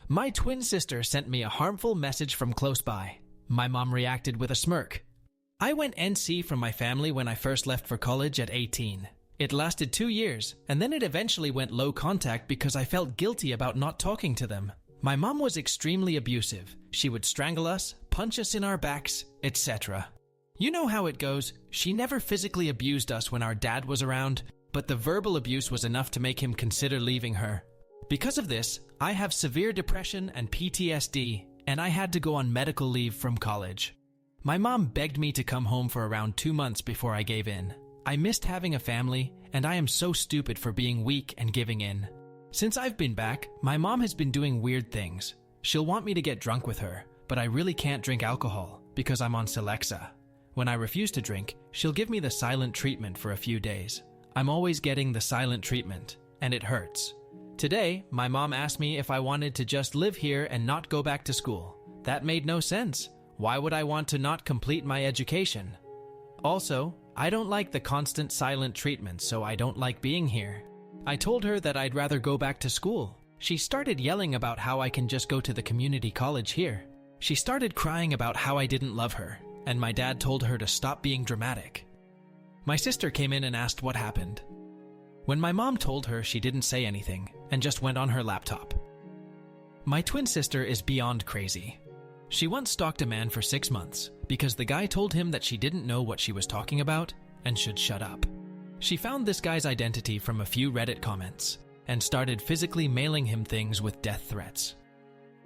My twin sister sent me a harmful message from close by. My mom reacted with a smirk. I went NC from my family when I first left for college at 18. It lasted 2 years, and then it eventually went low contact because I felt guilty about not talking to them. My mom was extremely abusive. She would strangle us, punch us in our backs, etc. You know how it goes. She never physically abused us when our dad was around, but the verbal abuse was enough to make him consider leaving her. Because of this, I have severe depression and PTSD, and I had to go on medical leave from college. My mom begged me to come home for around 2 months before I gave in. I missed having a family, and I am so stupid for being weak and giving in. Since I've been back, my mom has been doing weird things. She'll want me to get drunk with her, but I really can't drink alcohol because I'm on Celexa. When I refuse to drink, she'll give me the silent treatment for a few days. I'm always getting the silent treatment, and it hurts. Today, my mom asked me if I wanted to just live here and not go back to school. That made no sense. Why would I want to not complete my education? Also, I don't like the constant silent treatment, so I don't like being here. I told her that I'd rather go back to school. She started yelling about how I can just go to the community college here. She started crying about how I didn't love her, and my dad told her to stop being dramatic. My sister came in and asked what happened. When my mom told her, she didn't say anything and just went on her laptop. My twin sister is beyond crazy. She once stalked a man for 6 months because the guy told him that she didn't know what she was talking about and should shut up. She found this guy's identity from a few Reddit comments and started physically mailing him things with death threats.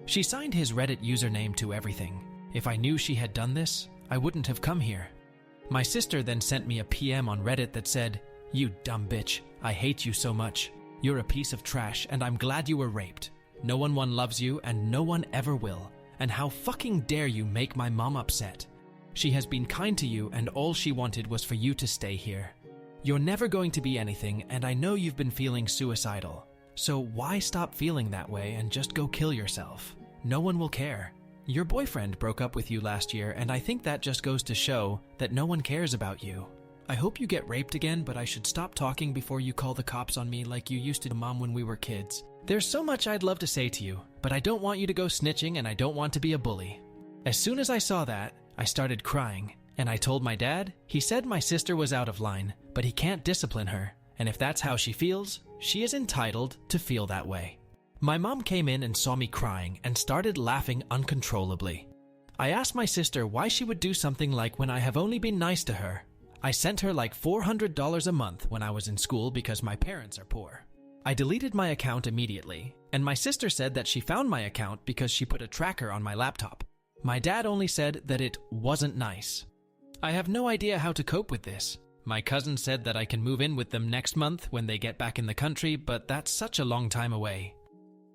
She signed his Reddit username to everything. If I knew she had done this, I wouldn't have come here. My sister then sent me a PM on Reddit that said, "You dumb bitch, I hate you so much. You're a piece of trash and I'm glad you were raped. No one loves you and no one ever will. And how fucking dare you make my mom upset. She has been kind to you and all she wanted was for you to stay here. You're never going to be anything and I know you've been feeling suicidal. So why stop feeling that way and just go kill yourself? No one will care. Your boyfriend broke up with you last year and I think that just goes to show that no one cares about you. I hope you get raped again, but I should stop talking before you call the cops on me like you used to Mom when we were kids. There's so much I'd love to say to you, but I don't want you to go snitching and I don't want to be a bully." As soon as I saw that, I started crying, and I told my dad. He said my sister was out of line, but he can't discipline her, and if that's how she feels, she is entitled to feel that way. My mom came in and saw me crying and started laughing uncontrollably. I asked my sister why she would do something like when I have only been nice to her. I sent her like $400 a month when I was in school because my parents are poor. I deleted my account immediately, and my sister said that she found my account because she put a tracker on my laptop. My dad only said that it wasn't nice. I have no idea how to cope with this. My cousin said that I can move in with them next month when they get back in the country, but that's such a long time away.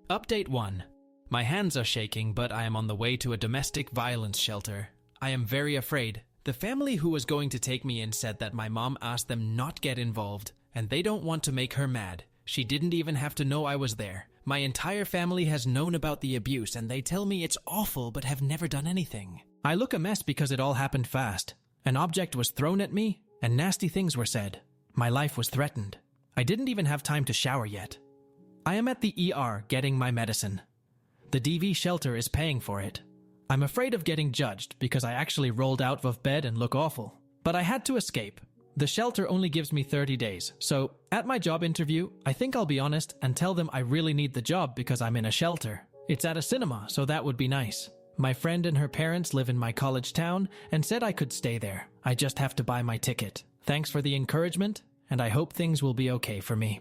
Update 1. My hands are shaking, but I am on the way to a domestic violence shelter. I am very afraid. The family who was going to take me in said that my mom asked them not get involved, and they don't want to make her mad. She didn't even have to know I was there. My entire family has known about the abuse, and they tell me it's awful but have never done anything. I look a mess because it all happened fast. An object was thrown at me, and nasty things were said. My life was threatened. I didn't even have time to shower yet. I am at the ER getting my medicine. The DV shelter is paying for it. I'm afraid of getting judged because I actually rolled out of bed and look awful. But I had to escape. The shelter only gives me 30 days, so at my job interview, I think I'll be honest and tell them I really need the job because I'm in a shelter. It's at a cinema, so that would be nice. My friend and her parents live in my college town and said I could stay there. I just have to buy my ticket. Thanks for the encouragement, and I hope things will be okay for me.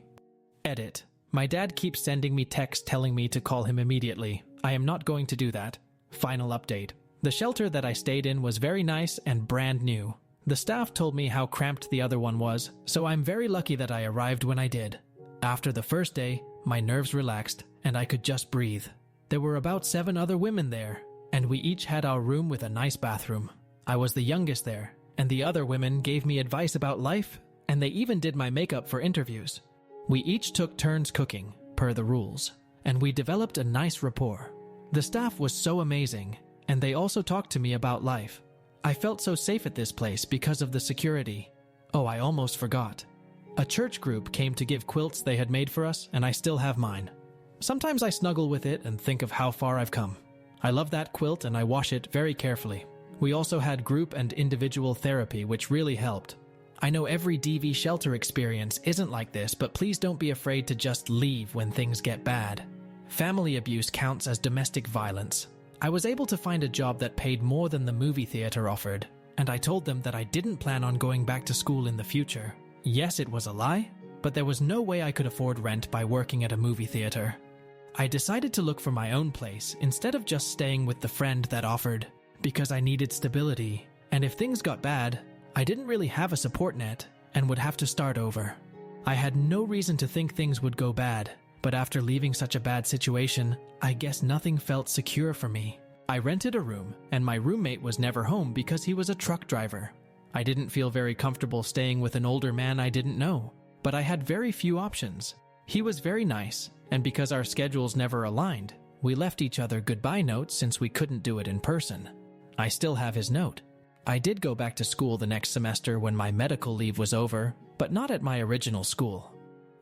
Edit. My dad keeps sending me texts telling me to call him immediately. I am not going to do that. Final update. The shelter that I stayed in was very nice and brand new. The staff told me how cramped the other one was, so I'm very lucky that I arrived when I did. After the first day, my nerves relaxed and I could just breathe. There were about 7 other women there, and we each had our room with a nice bathroom. I was the youngest there, and the other women gave me advice about life, and they even did my makeup for interviews. We each took turns cooking, per the rules, and we developed a nice rapport. The staff was so amazing, and they also talked to me about life. I felt so safe at this place because of the security. Oh, I almost forgot. A church group came to give quilts they had made for us, and I still have mine. Sometimes I snuggle with it and think of how far I've come. I love that quilt and I wash it very carefully. We also had group and individual therapy, which really helped. I know every DV shelter experience isn't like this, but please don't be afraid to just leave when things get bad. Family abuse counts as domestic violence. I was able to find a job that paid more than the movie theater offered, and I told them that I didn't plan on going back to school in the future. Yes, it was a lie, but there was no way I could afford rent by working at a movie theater. I decided to look for my own place instead of just staying with the friend that offered, because I needed stability, and if things got bad, I didn't really have a support net and would have to start over. I had no reason to think things would go bad, but after leaving such a bad situation, I guess nothing felt secure for me. I rented a room, and my roommate was never home because he was a truck driver. I didn't feel very comfortable staying with an older man I didn't know, but I had very few options. He was very nice, and because our schedules never aligned, we left each other goodbye notes since we couldn't do it in person. I still have his note. I did go back to school the next semester when my medical leave was over, but not at my original school.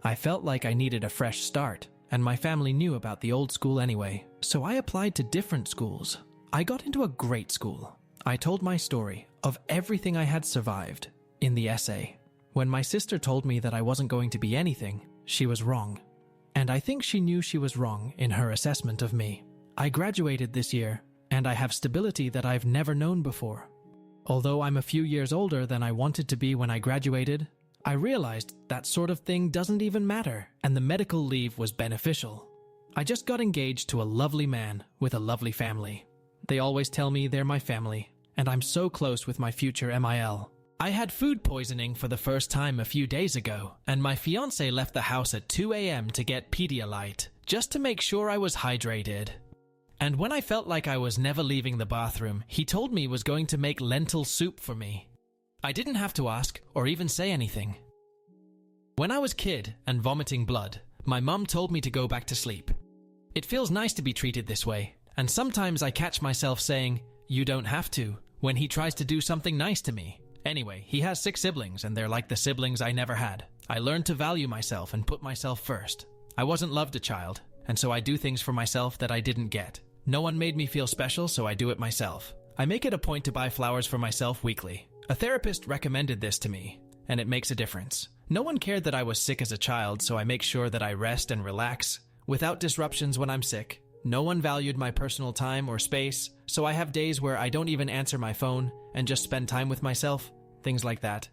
I felt like I needed a fresh start, and my family knew about the old school anyway, so I applied to different schools. I got into a great school. I told my story of everything I had survived in the essay. When my sister told me that I wasn't going to be anything, she was wrong. And I think she knew she was wrong in her assessment of me. I graduated this year, and I have stability that I've never known before. Although I'm a few years older than I wanted to be when I graduated, I realized that sort of thing doesn't even matter, and the medical leave was beneficial. I just got engaged to a lovely man with a lovely family. They always tell me they're my family, and I'm so close with my future MIL. I had food poisoning for the first time a few days ago, and my fiancé left the house at 2 a.m. to get Pedialyte, just to make sure I was hydrated. And when I felt like I was never leaving the bathroom, he told me he was going to make lentil soup for me. I didn't have to ask or even say anything. When I was a kid and vomiting blood, my mum told me to go back to sleep. It feels nice to be treated this way, and sometimes I catch myself saying, "You don't have to," when he tries to do something nice to me. Anyway, he has 6 siblings, and they're like the siblings I never had. I learned to value myself and put myself first. I wasn't loved a child, and so I do things for myself that I didn't get. No one made me feel special, so I do it myself. I make it a point to buy flowers for myself weekly. A therapist recommended this to me, and it makes a difference. No one cared that I was sick as a child, so I make sure that I rest and relax without disruptions when I'm sick. No one valued my personal time or space, so I have days where I don't even answer my phone and just spend time with myself, things like that.